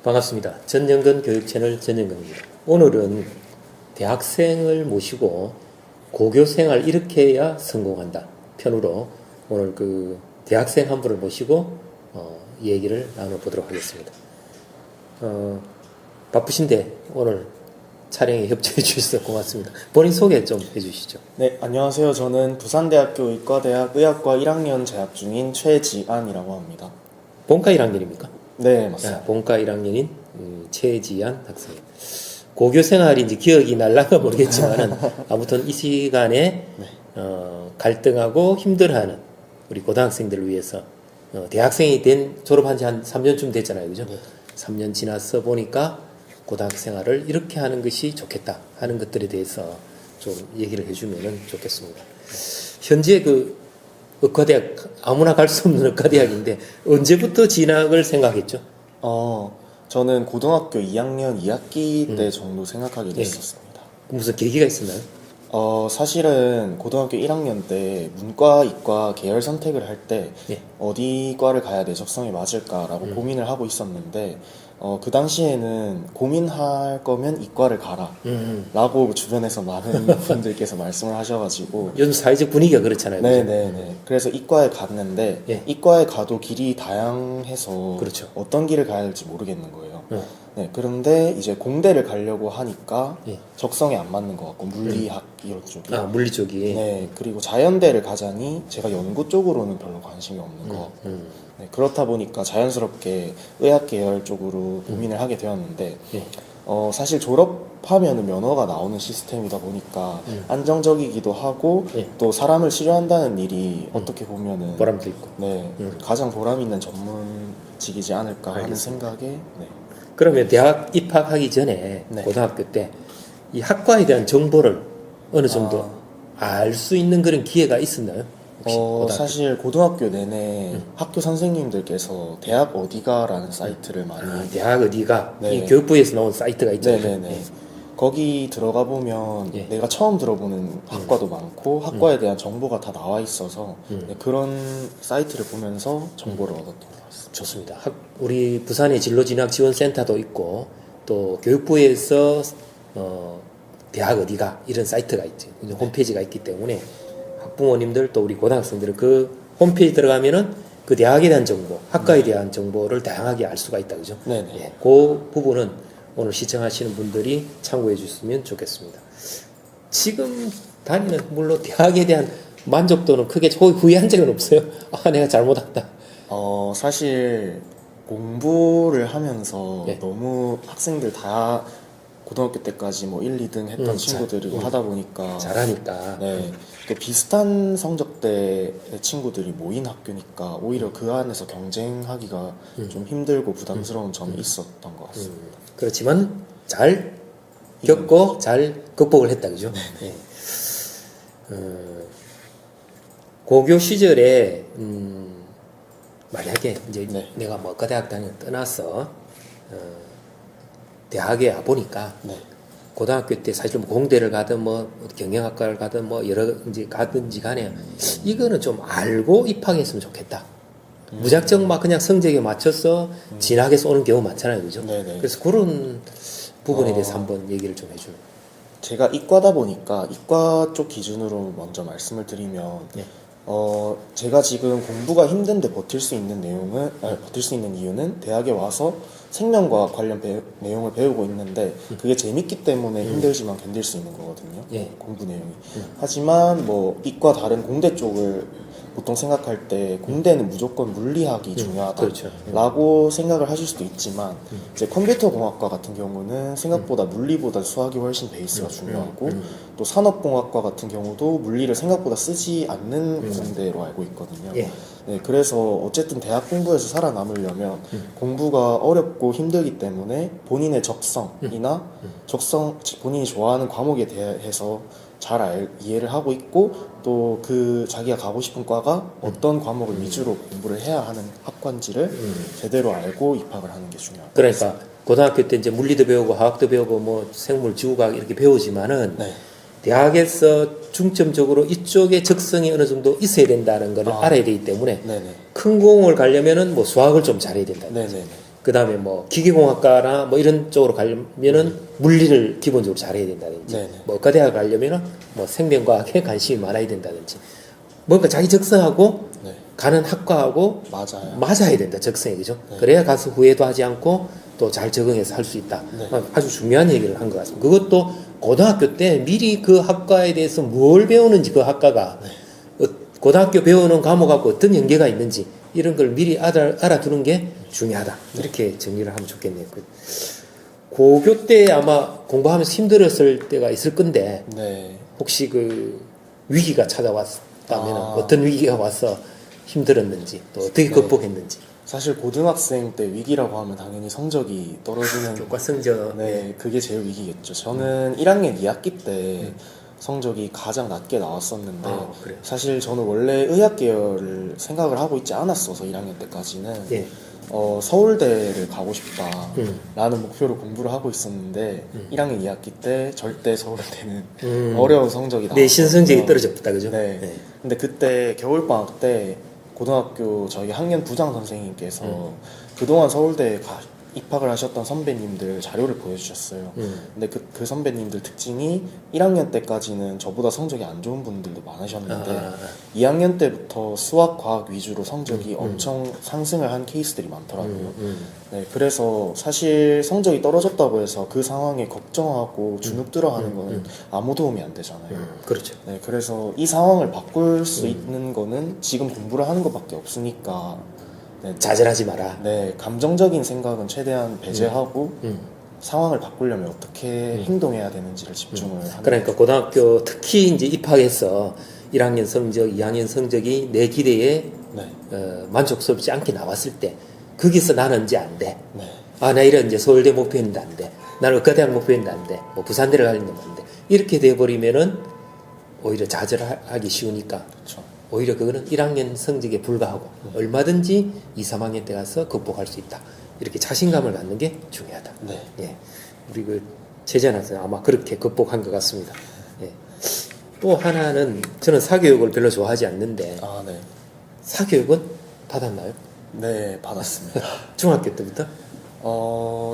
반갑습니다. 전영근 교육채널 전영근입니다. 오늘은 대학생을 모시고 고교생활 이렇게 해야 성공한다 편으로 오늘 그 대학생 한 분을 모시고 얘기를 나눠보도록 하겠습니다. 바쁘신데 오늘 촬영에 협조해 주셔서 고맙습니다. 본인 소개 좀 해주시죠. 네, 안녕하세요. 저는 부산대학교 의과대학 의학과 1학년 재학 중인 최지안이라고 합니다. 본과 1학년입니까? 네, 맞습니다. 본과 1학년인 최지안 학생. 고교 생활인지 기억이 날랑가 모르겠지만은 아무튼 이 시간에 갈등하고 힘들어하는 우리 고등학생들을 위해서 대학생이 졸업한 지 한 3년쯤 됐잖아요, 그죠? 3년 지나서 보니까 고등학교 생활을 이렇게 하는 것이 좋겠다 하는 것들에 대해서 좀 얘기를 해주면 좋겠습니다. 현재 그 의과대학 아무나 갈 수 없는 의과대학인데 언제부터 진학을 생각했죠? 저는 고등학교 2학년 2학기 때 정도 생각하게 됐었습니다. 무슨 계기가 있었나요? 사실은 고등학교 1학년 때 문과, 이과 계열 선택을 할 때 어디 과를 가야 내 적성에 맞을까라고 고민을 하고 있었는데 그 당시에는 고민할 거면 이과를 가라 라고 주변에서 많은 분들께서 말씀을 하셔가지고 요즘 사회적 분위기가 그렇잖아요. 네네네. 그래서 이과에 갔는데 이과에 가도 길이 다양해서 그렇죠. 어떤 길을 가야 할지 모르겠는 거예요. 네, 그런데 이제 공대를 가려고 하니까 적성에 안 맞는 것 같고 물리학 이런 쪽이 물리 쪽이 네, 그리고 자연대를 가자니 제가 연구 쪽으로는 별로 관심이 없는 것 같고 네, 그렇다 보니까 자연스럽게 의학 계열 쪽으로 고민을 하게 되었는데 사실 졸업하면 면허가 나오는 시스템이다 보니까 안정적이기도 하고 또 사람을 치료한다는 일이 어떻게 보면은 보람도 있고 가장 보람 있는 전문직이지 않을까 하는 생각에 그러면 대학 입학하기 전에 고등학교 때 이 학과에 대한 정보를 어느 정도 알 수 있는 그런 기회가 있었나요? 사실 고등학교 내내 학교 선생님들께서 대학 어디가라는 사이트를 많이 대학 어디가 이 교육부에서 나온 사이트가 있죠. 네네네. 거기 들어가 보면 내가 처음 들어보는 학과도 많고 학과에 대한 정보가 다 나와 있어서 그런 사이트를 보면서 정보를 얻었던 것 같습니다. 좋습니다. 우리 부산에 진로진학지원센터도 있고 또 교육부에서 대학 어디가 이런 사이트가 있죠. 홈페이지가 있기 때문에 학부모님들 또 우리 고등학생들은 그 홈페이지 들어가면은 그 대학에 대한 정보, 학과에 대한 정보를 다양하게 알 수가 있다, 그죠? 네네. 그 부분은 오늘 시청하시는 분들이 참고해 주셨으면 좋겠습니다. 지금 다니는 물론 대학에 대한 만족도는 크게 후회한 적은 없어요. 내가 잘못했다. 사실 공부를 하면서 너무 학생들 다 고등학교 때까지 뭐 1, 2등 했던 친구들이고 하다 보니까 잘하니까 또 비슷한 성적대의 친구들이 모인 학교니까 오히려 그 안에서 경쟁하기가 좀 힘들고 부담스러운 점이 있었던 것 같습니다. 그렇지만 잘 겪고 잘 극복을 했다, 그죠? 고교 시절에 만약에 이제 내가 뭐 의과대학 떠나서 대학에 와 보니까 고등학교 때 사실 뭐 공대를 가든 뭐 경영학과를 가든 뭐 여러 이제 가든지 간에 이거는 좀 알고 입학했으면 좋겠다. 무작정 막 그냥 성적에 맞춰서 진학해서 오는 경우 많잖아요, 그죠? 그래서 그런 부분에 대해서 한번 얘기를 좀 해줘요. 제가 이과다 보니까 이과 쪽 기준으로 먼저 말씀을 드리면 제가 지금 공부가 힘든데 버틸 수 있는 이유는 대학에 와서 생명과학 관련 내용을 배우고 있는데 그게 재밌기 때문에 힘들지만 견딜 수 있는 거거든요. 공부 내용이. 하지만 뭐 이과 다른 공대 쪽을 보통 생각할 때 공대는 무조건 물리학이 중요하다라고 생각을 하실 수도 있지만 이제 컴퓨터공학과 같은 경우는 생각보다 물리보다 수학이 훨씬 베이스가 중요하고 또 산업공학과 같은 경우도 물리를 생각보다 쓰지 않는 공대로 알고 있거든요. 그래서 어쨌든 대학 공부에서 살아남으려면 공부가 어렵고 힘들기 때문에 본인의 적성이나 본인이 좋아하는 과목에 대해서 잘 이해를 하고 있고 또 그 자기가 가고 싶은 과가 어떤 과목을 위주로 공부를 해야 하는 학과인지를 제대로 알고 입학을 하는 게 중요합니다. 그러니까 고등학교 때 이제 물리도 배우고 화학도 배우고 뭐 생물, 지구과학 이렇게 배우지만은 대학에서 중점적으로 이쪽에 적성이 어느 정도 있어야 된다는 걸 알아야 되기 때문에 네네. 큰 공을 가려면은 뭐 수학을 좀 잘해야 된다. 네네네. 그 다음에 뭐 기계공학과나 뭐 이런 쪽으로 가려면은 물리를 기본적으로 잘해야 된다든지, 네네. 뭐 의과대학 가려면은 뭐 생명과학에 관심이 많아야 된다든지, 뭔가 자기 적성하고 네. 가는 학과하고 맞아요. 맞아야 된다, 적성이. 그죠? 네. 그래야 가서 후회도 하지 않고 또 잘 적응해서 할 수 있다. 네. 아주 중요한 얘기를 한 것 같습니다. 그것도 고등학교 때 미리 그 학과에 대해서 뭘 배우는지, 그 학과가 고등학교 배우는 과목하고 어떤 연계가 있는지 이런 걸 미리 알아두는 게 중요하다. 이렇게 정리를 하면 좋겠네요. 고교 때 아마 공부하면서 힘들었을 때가 있을 건데 네. 혹시 그 위기가 찾아왔다면 아. 어떤 위기가 와서 힘들었는지, 또 어떻게 네. 극복했는지. 사실 고등학생 때 위기라고 하면 당연히 성적이 떨어지는 교과 성적. 네, 그게 제일 위기겠죠. 저는 1학년 2학기 때 성적이 가장 낮게 나왔었는데 그래요. 사실 저는 원래 의학 계열을 생각을 하고 있지 않았어서 1학년 때까지는 예. 서울대를 가고 싶다라는 목표로 공부를 하고 있었는데 1학년 2학기 때 절대 서울대는 어려운 성적이 나왔어요. 내신 성적이 떨어졌다, 그죠? 네. 네. 근데 그때 겨울방학 때 고등학교 저희 학년 부장 선생님께서 그동안 서울대에 입학을 하셨던 선배님들 자료를 보여주셨어요. 근데 그 선배님들 특징이 1학년 때까지는 저보다 성적이 안 좋은 분들도 많으셨는데 2학년 때부터 수학, 과학 위주로 성적이 엄청 상승을 한 케이스들이 많더라고요. 네, 그래서 사실 성적이 떨어졌다고 해서 그 상황에 걱정하고 주눅 들어하는 거는 아무 도움이 안 되잖아요. 그렇죠. 네, 그래서 이 상황을 바꿀 수 있는 거는 지금 공부를 하는 것밖에 없으니까 네, 좌절하지 마라. 네, 감정적인 생각은 최대한 배제하고 상황을 바꾸려면 어떻게 행동해야 되는지를 집중을 하는 그러니까 고등학교 특히 이제 입학해서 1학년 성적, 2학년 성적이 내 기대에 네, 만족스럽지 않게 나왔을 때 거기서 나는 이제 안 돼. 네, 나 이런 이제 서울대 목표했는데 안 돼. 나는 의과대학 목표했는데 안 돼. 뭐 부산대를 가려는데 안 돼. 이렇게 돼버리면은 오히려 좌절하기 쉬우니까. 그렇죠. 오히려 그거는 1학년 성적에 불과하고 얼마든지 2, 3학년 때 가서 극복할 수 있다. 이렇게 자신감을 갖는 게 중요하다. 네. 예. 우리 그 최재한 학생 아마 그렇게 극복한 것 같습니다. 예. 또 하나는 저는 사교육을 별로 좋아하지 않는데 아, 네, 사교육은 받았나요? 네, 받았습니다. 중학교 때부터?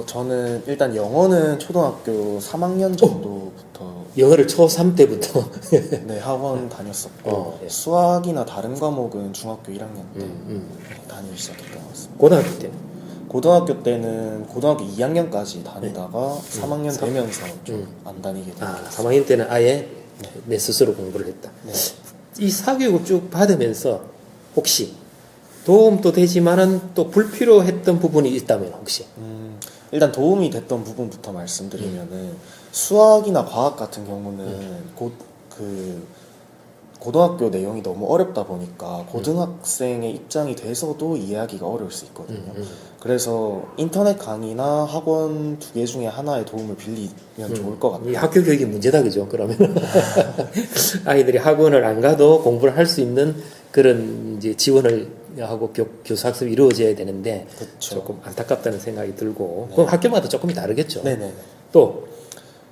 저는 일단 영어는 초등학교 3학년 정도부터 영어를 초3 때부터 네, 학원 다녔었고 예. 수학이나 다른 과목은 중학교 1학년 때 다니기 시작했던 것 같습니다. 고등학교 때 고등학교 때는 고등학교 2학년까지 다니다가 3학년 되면서 좀 안 다니게 된 것 같습니다. 3학년 때는 아예 내 스스로 공부를 했다. 네. 이 사교육을 쭉 받으면서 혹시 도움도 되지만은 또 불필요했던 부분이 있다면 혹시 일단 도움이 됐던 부분부터 말씀드리면은 수학이나 과학 같은 경우는 고등학교 내용이 너무 어렵다 보니까 고등학생의 입장이 돼서도 이해하기가 어려울 수 있거든요. 그래서 인터넷 강의나 학원 두 개 중에 하나의 도움을 빌리면 좋을 것 같아요. 이 학교 교육이 문제다, 그죠? 그러면 아이들이 학원을 안 가도 공부를 할 수 있는 그런 이제 지원을 하고 교수 학습이 이루어져야 되는데 그쵸. 조금 안타깝다는 생각이 들고 그럼 학교마다 조금 다르겠죠. 네네. 또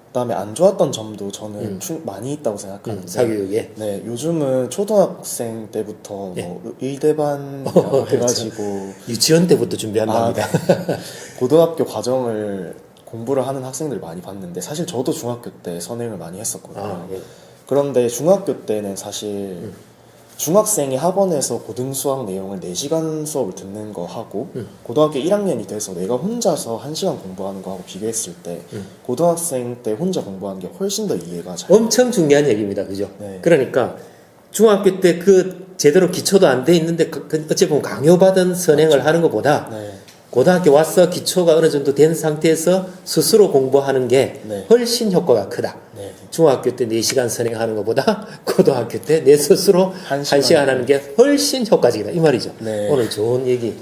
그다음에 안 좋았던 점도 저는 많이 있다고 생각하는데 사교육에 네, 요즘은 초등학생 때부터 뭐 의대반 해가지고 유치원 때부터 준비한답니다. 고등학교 과정을 공부를 하는 학생들 많이 봤는데 사실 저도 중학교 때 선행을 많이 했었거든요. 예. 그런데 중학교 때는 사실 중학생이 학원에서 고등수학 내용을 4시간 수업을 듣는 거 하고 고등학교 1학년이 돼서 내가 혼자서 1시간 공부하는 거 하고 비교했을 때 고등학생 때 혼자 공부하는 게 훨씬 더 이해가 잘 엄청 중요한 얘기입니다. 그죠? 네. 그러니까 중학교 때 그 제대로 기초도 안 돼 있는데 어찌 보면 강요받은 선행을 하는 것보다 네. 고등학교 와서 기초가 어느 정도 된 상태에서 스스로 공부하는 게 네. 훨씬 효과가 크다. 네. 중학교 때 4시간 선행하는 것보다 고등학교 때 내 스스로 1시간 하는 게 훨씬 효과적이다. 이 말이죠. 네. 오늘 좋은 얘기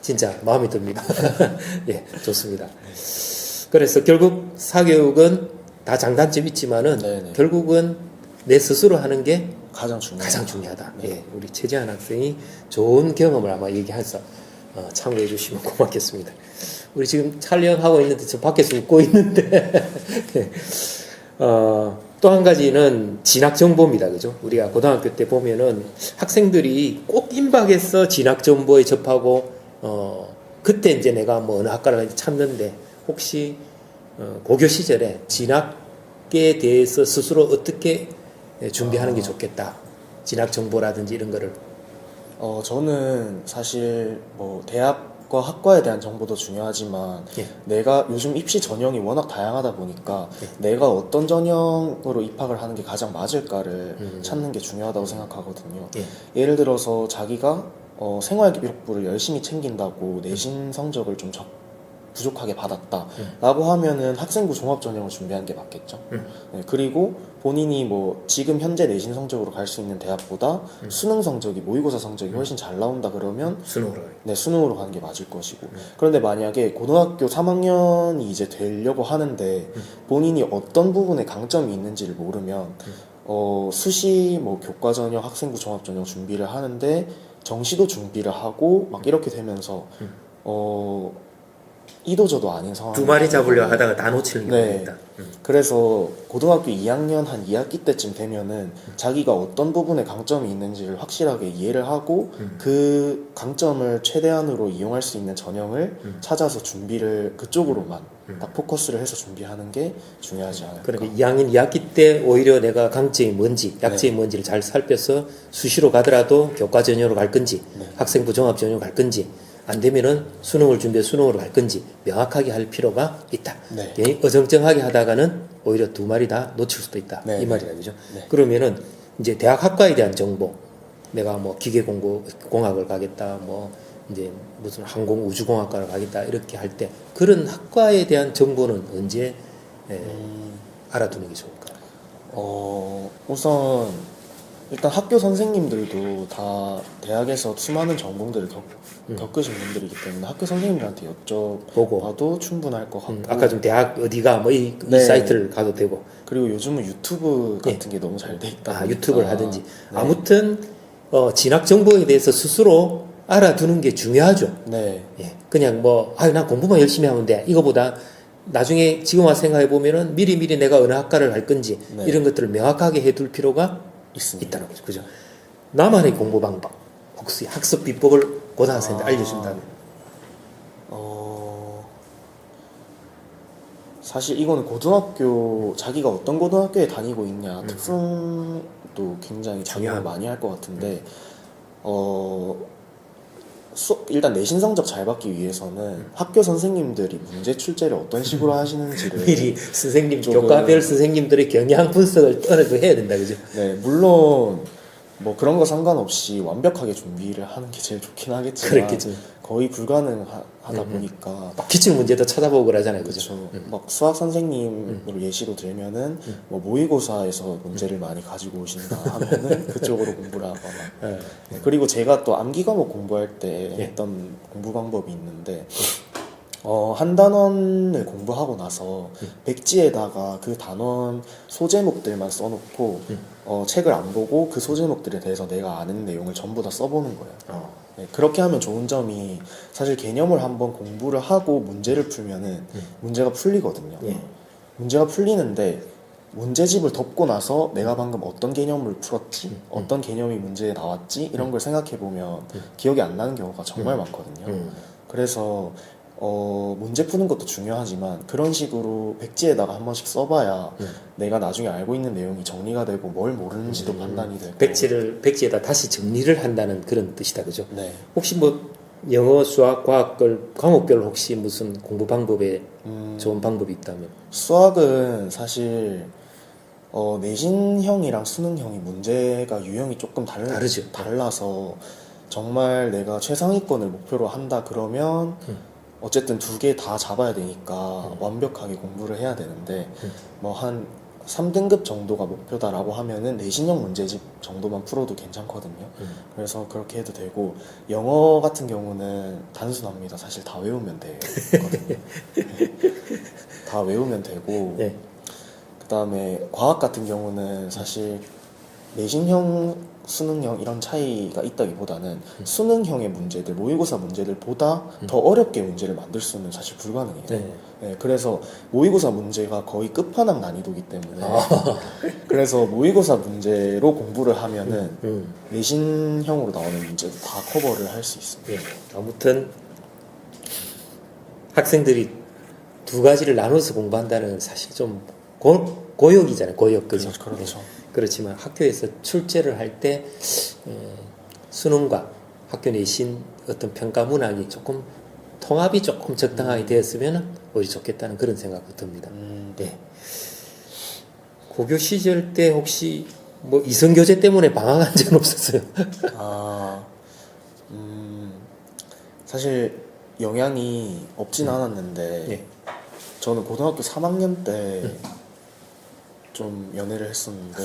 진짜 마음에 듭니다. 예, 좋습니다. 그래서 결국 사교육은 다 장단점이 있지만은 네네. 결국은 내 스스로 하는 게 가장 중요하다. 네. 예, 우리 최재한 학생이 좋은 경험을 아마 얘기해서 참고해 주시면 고맙겠습니다. 우리 지금 촬영하고 있는데 저 밖에서 웃고 있는데 또 한 가지는 진학 정보입니다. 그죠? 우리가 고등학교 때 보면은 학생들이 꼭 임박해서 진학 정보에 접하고 그때 이제 내가 뭐 어느 학과를 찾는데 혹시 고교 시절에 진학에 대해서 스스로 어떻게 준비하는 게 좋겠다. 진학 정보라든지 이런 거를. 저는 사실 뭐 대학과 학과에 대한 정보도 중요하지만 예. 내가 요즘 입시 전형이 워낙 다양하다 보니까 내가 어떤 전형으로 입학을 하는 게 가장 맞을까를 찾는 게 중요하다고 생각하거든요. 예. 예를 들어서 자기가 생활기록부를 열심히 챙긴다고 내신 성적을 좀 부족하게 받았다 라고 하면은 학생부 종합전형을 준비하는 게 맞겠죠. 네, 그리고 본인이 뭐 지금 현재 내신 성적으로 갈 수 있는 대학보다 수능 성적이 모의고사 성적이 훨씬 잘 나온다 그러면 수능으로. 네, 수능으로 가는 게 맞을 것이고 그런데 만약에 고등학교 3학년이 이제 되려고 하는데 본인이 어떤 부분에 강점이 있는지를 모르면 수시 뭐 교과 전형 학생부 종합 전형 준비를 하는데 정시도 준비를 하고 막 이렇게 되면서 이도저도 아닌 상황. 두 마리 잡으려 하다가 다 놓치는 경우가 네. 있다. 그래서 고등학교 2학년 한 2학기 때쯤 되면은 자기가 어떤 부분에 강점이 있는지를 확실하게 이해를 하고 그 강점을 최대한으로 이용할 수 있는 전형을 찾아서 준비를 그쪽으로만 딱 포커스를 해서 준비하는 게 중요하지 않을까. 그러니까 2학년 2학기 때 오히려 내가 강점이 뭔지, 약점이 뭔지를 잘 살펴서 수시로 가더라도 교과 전형으로 갈 건지, 학생부 종합 전형으로 갈 건지, 안 되면은 수능을 준비해 수능으로 갈 건지 명확하게 할 필요가 있다. 네. 괜히 어정쩡하게 하다가는 오히려 두 마리 다 놓칠 수도 있다. 네. 이 말이라 그죠? 네. 그러면은 이제 대학 학과에 대한 정보, 내가 뭐 기계공학을 가겠다, 뭐 이제 무슨 항공우주공학과를 가겠다 이렇게 할 때 그런 학과에 대한 정보는 언제 알아두는 게 좋을까? 우선 일단 학교 선생님들도 다 대학에서 수많은 전공들을 겪으신 분들이기 때문에 학교 선생님들한테 여쭤봐도 충분할 것 같고 아까 좀 대학 어디가 뭐 이 네. 사이트를 가도 되고 그리고 요즘은 유튜브 같은 게 너무 잘 돼 있다 보니까 유튜브를 하든지 네. 아무튼 진학 정보에 대해서 스스로 알아두는 게 중요하죠. 네. 예, 그냥 뭐 난 공부만 열심히 하면 돼. 이거보다 나중에 지금 와서 생각해 보면은 미리 내가 어느 학과를 갈 건지 네. 이런 것들을 명확하게 해둘 필요가 있습니다. 있다는 거죠. 그죠? 나만의 공부 방법 혹시 학습 비법을 고등학생들 알려준다면 사실 이거는 고등학교 자기가 어떤 고등학교에 다니고 있냐 특성도 굉장히 작용을 많이 할 것 같은데 일단 내신 성적 잘 받기 위해서는 학교 선생님들이 문제 출제를 어떤 식으로 하시는지를 미리 선생님 조금- 교과별 선생님들의 경향 분석을 어느 정도 해야 된다. 그죠? 네, 물론 뭐 그런 거 상관없이 완벽하게 준비를 하는 게 제일 좋긴 하겠지만 그렇겠죠. 거의 불가능하다 보니까 막 기출 문제도 찾아보고 그러잖아요. 그죠? 그렇죠. 막 수학 선생님으로 예시로 들면은 뭐 모의고사에서 문제를 많이 가지고 오신다 하면은 그쪽으로 공부를 하거나 예. 네, 그리고 제가 또 암기 과목 공부할 때 예. 했던 공부 방법이 있는데 한 단원을 공부하고 나서 백지에다가 그 단원 소제목들만 써놓고 책을 안 보고 그 소제목들에 대해서 내가 아는 내용을 전부 다 써보는 거예요. 네, 그렇게 하면 좋은 점이 사실 개념을 한번 공부를 하고 문제를 풀면은 문제가 풀리거든요. 예. 문제가 풀리는데 문제집을 덮고 나서 내가 방금 어떤 개념을 풀었지, 어떤 개념이 문제에 나왔지 이런 걸 생각해 보면 기억이 안 나는 경우가 정말 많거든요. 그래서 문제 푸는 것도 중요하지만 그런 식으로 백지에다가 한 번씩 써봐야 내가 나중에 알고 있는 내용이 정리가 되고 뭘 모르는지도 판단이 되고 백지에다 다시 정리를 한다는 그런 뜻이다. 그죠? 네. 혹시 뭐 영어, 수학, 과학을 과목별로 혹시 무슨 공부 방법에 좋은 방법이 있다면? 수학은 사실 내신형이랑 수능형이 문제가 유형이 조금 다르죠. 달라서 정말 내가 최상위권을 목표로 한다 그러면 어쨌든 두 개 다 잡아야 되니까 완벽하게 공부를 해야 되는데 뭐 한 3등급 정도가 목표다라고 하면은 내신형 문제집 정도만 풀어도 괜찮거든요. 그래서 그렇게 해도 되고 영어 같은 경우는 단순합니다. 사실 다 외우면 되거든요. 다 외우면 되고 네. 그 다음에 과학 같은 경우는 사실 내신형, 수능형 이런 차이가 있다기보다는 수능형의 문제들, 모의고사 문제들보다 더 어렵게 문제를 만들 수는 사실 불가능해요. 네. 네, 그래서 모의고사 문제가 거의 끝판왕 난이도이기 때문에 그래서 모의고사 문제로 공부를 하면은 내신형으로 나오는 문제도 다 커버를 할 수 있습니다. 예. 아무튼 학생들이 두 가지를 나눠서 공부한다는 건 사실 좀 고역이잖아요. 고역, 그죠? 그렇죠. 네. 그렇지만 학교에서 출제를 할 때 수능과 학교 내신 어떤 평가 문항이 조금 통합이 조금 적당하게 되었으면 오히려 좋겠다는 그런 생각도 듭니다. 네. 고교 시절 때 혹시 뭐 이성교제 때문에 방황한 적은 없었어요? 사실 영향이 없진 않았는데 예. 저는 고등학교 3학년 때 좀 연애를 했었는데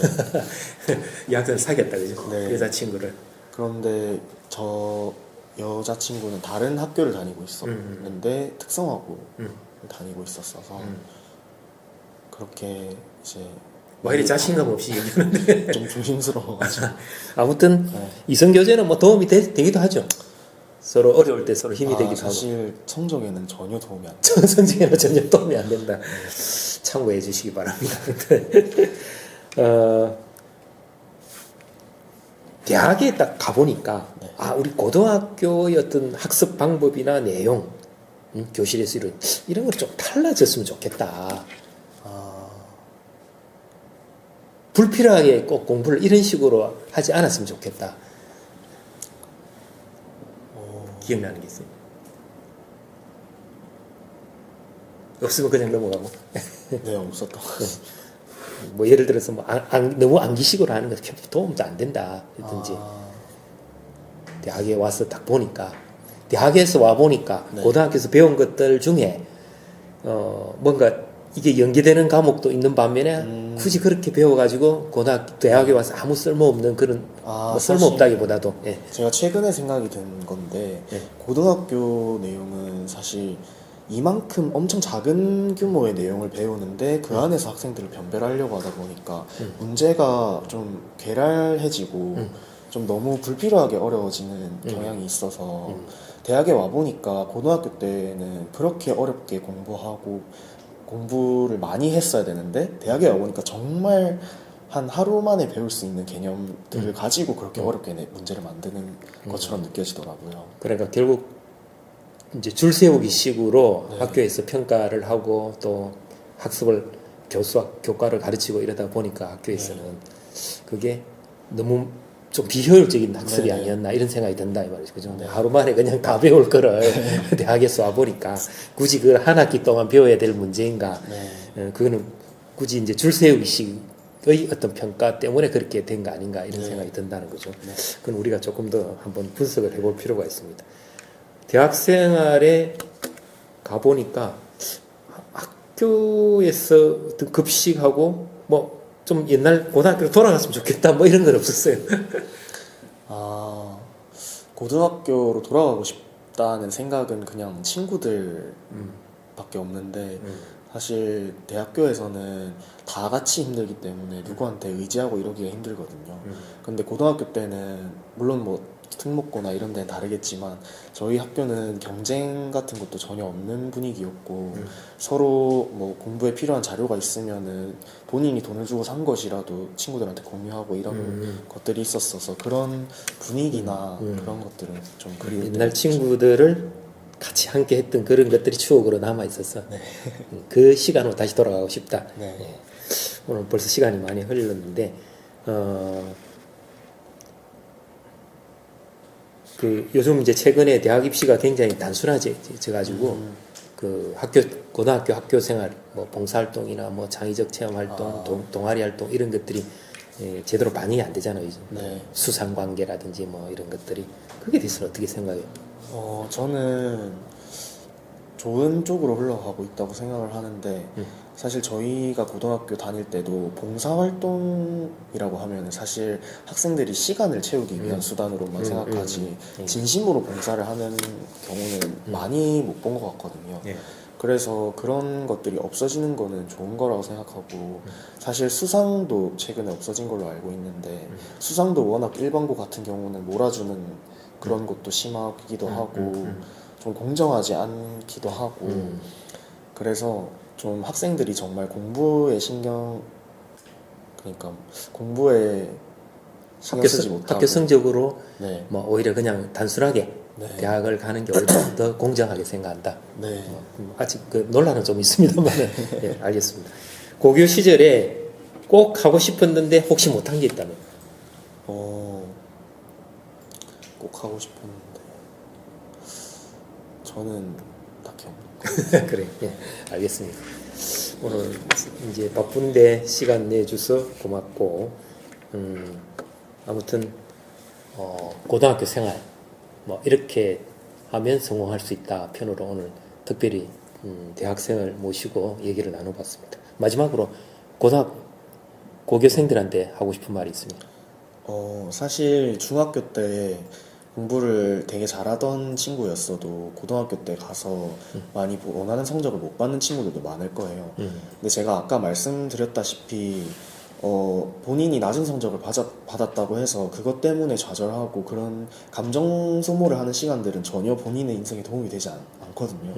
약간 사귀었다, 그죠? 네. 여자친구를. 그런데 저 여자친구는 다른 학교를 다니고 있었는데 특성화고 다니고 있었어서 그렇게 이제 뭐 이리 자신감 없이 얘기하는데. 좀 조심스러워가지고 아무튼 네. 이성교제는 뭐 도움이 되기도 하죠. 서로 어려울 때 서로 힘이 되기도 하고. 사실 성적에는 전혀 도움이 안 돼요. 성적에는 전혀 도움이 안 된다. 참고해 주시기 바랍니다. 대학에 딱 가보니까 네. 우리 고등학교의 어떤 학습 방법이나 내용, 교실에서 이런 걸 좀 달라졌으면 좋겠다. 불필요하게 꼭 공부를 이런 식으로 하지 않았으면 좋겠다. 기억나는 게 있어요. 없으면 그냥 넘어가고. 네, 없었던 것 같아요. 뭐 예를 들어서 뭐 너무 암기식으로 하는 거 도움도 안 된다. 그든지 대학에 와서 딱 보니까 대학에서 와 보니까 네. 고등학교에서 배운 것들 중에 뭔가 이게 연계되는 과목도 있는 반면에 굳이 그렇게 배워가지고 대학에 와서 아무 쓸모없는 그런 뭐 쓸모없다기보다도 예. 제가 최근에 생각이 든 건데 예. 고등학교 내용은 사실 이만큼 엄청 작은 규모의 내용을 배우는데 그 안에서 학생들을 변별하려고 하다 보니까 문제가 좀 괴랄해지고 좀 너무 불필요하게 어려워지는 경향이 있어서 대학에 와보니까 고등학교 때는 그렇게 어렵게 공부를 많이 했어야 되는데 대학에 와보니까 정말 한 하루 만에 배울 수 있는 개념들을 가지고 그렇게 어렵게 문제를 만드는 것처럼 느껴지더라고요. 그러니까 결국 이제 줄 세우기 식으로 네. 학교에서 평가를 하고 또 학습을 교과를 가르치고 이러다 보니까 학교에서는 그게 너무 좀 비효율적인 학습이 네. 아니었나 이런 생각이 든다 이 말이죠. 그죠? 하루 만에 그냥 다 배울 거를 대학에서 와 보니까 굳이 그 한 학기 동안 배워야 될 문제인가? 그거는 굳이 이제 줄 세우기 식의 어떤 평가 때문에 그렇게 된 거 아닌가 이런 생각이 든다는 거죠. 그건 우리가 조금 더 한번 분석을 해볼 필요가 있습니다. 대학 생활에 가보니까 학교에서 어떤 급식하고 뭐 좀 옛날 고등학교로 돌아갔으면 좋겠다 뭐 이런 건 없었어요. 고등학교로 돌아가고 싶다는 생각은 그냥 친구들 밖에 없는데 사실 대학교에서는 다 같이 힘들기 때문에 누구한테 의지하고 이러기가 힘들거든요. 근데 고등학교 때는 물론 뭐 특목고나 이런 데는 다르겠지만 저희 학교는 경쟁 같은 것도 전혀 없는 분위기였고 서로 뭐 공부에 필요한 자료가 있으면은 본인이 돈을 주고 산 것이라도 친구들한테 공유하고 이런 것들이 있었어서 그런 분위기나 그런 것들은 좀 그리울 옛날 때가 친구들을 같이 함께 했던 그런 것들이 추억으로 남아 있어서 그 시간으로 다시 돌아가고 싶다. 네. 오늘 벌써 시간이 많이 흘렀는데 그 요즘 이제 최근에 대학 입시가 굉장히 단순화져가지고 그 고등학교 학교 생활 뭐 봉사활동이나 뭐 창의적 체험 활동, 동아리 활동 이런 것들이 제대로 반영이 안 되잖아요. 요즘. 네. 수상 관계라든지 뭐 이런 것들이 그게 대해서는 어떻게 생각해요? 저는 좋은 쪽으로 흘러가고 있다고 생각을 하는데 사실 저희가 고등학교 다닐 때도 봉사활동이라고 하면 사실 학생들이 시간을 채우기 위한 수단으로만 생각하지 진심으로 봉사를 하는 경우는 많이 못 본 것 같거든요. 예. 그래서 그런 것들이 없어지는 거는 좋은 거라고 생각하고 사실 수상도 최근에 없어진 걸로 알고 있는데 수상도 워낙 일반고 같은 경우는 몰아주는 그런 것도 심하기도 하고 좀 공정하지 않기도 하고 그래서 좀 학생들이 정말 공부에 신경 그러니까 공부에 신경 쓰지 못하고 학교 성적으로 네. 뭐 오히려 그냥 단순하게 네. 대학을 가는 게 오히려 더 공정하게 생각한다. 네. 아직 그 논란은 좀 있습니다만, 예, 알겠습니다. 고교 시절에 꼭 하고 싶었는데 혹시 못한 게 있다면? 꼭 하고 싶었는데 저는 딱히 없는 그래, 예, 알겠습니다. 오늘 이제 바쁜데 시간 내줘서 고맙고, 아무튼 고등학교 생활 뭐 이렇게 하면 성공할 수 있다 편으로 오늘 특별히 대학생을 모시고 얘기를 나눠봤습니다. 마지막으로 고교생들한테 하고 싶은 말이 있습니다. 사실 중학교 때 공부를 되게 잘하던 친구였어도 고등학교 때 가서 많이 원하는 성적을 못 받는 친구들도 많을 거예요. 근데 제가 아까 말씀드렸다시피 본인이 낮은 성적을 받았다고 해서 그것 때문에 좌절하고 그런 감정 소모를 하는 시간들은 전혀 본인의 인생에 도움이 되지 않거든요.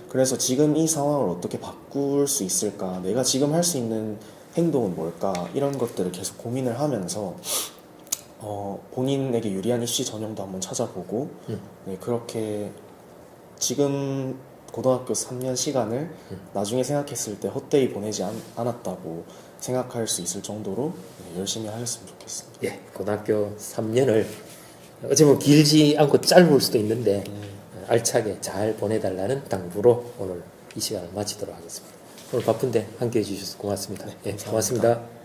그래서 지금 이 상황을 어떻게 바꿀 수 있을까, 내가 지금 할 수 있는 행동은 뭘까, 이런 것들을 계속 고민을 하면서 본인에게 유리한 입시 전형도 한번 찾아보고 네, 그렇게 지금 고등학교 3년 시간을 나중에 생각했을 때 헛되이 보내지 않았다고 생각할 수 있을 정도로 네, 열심히 하였으면 좋겠습니다. 예, 고등학교 3년을 어찌 보면 길지 않고 짧을 수도 있는데 알차게 잘 보내달라는 당부로 오늘 이 시간을 마치도록 하겠습니다. 오늘 바쁜데 함께해 주셔서 고맙습니다. 네, 예, 감사합니다. 고맙습니다.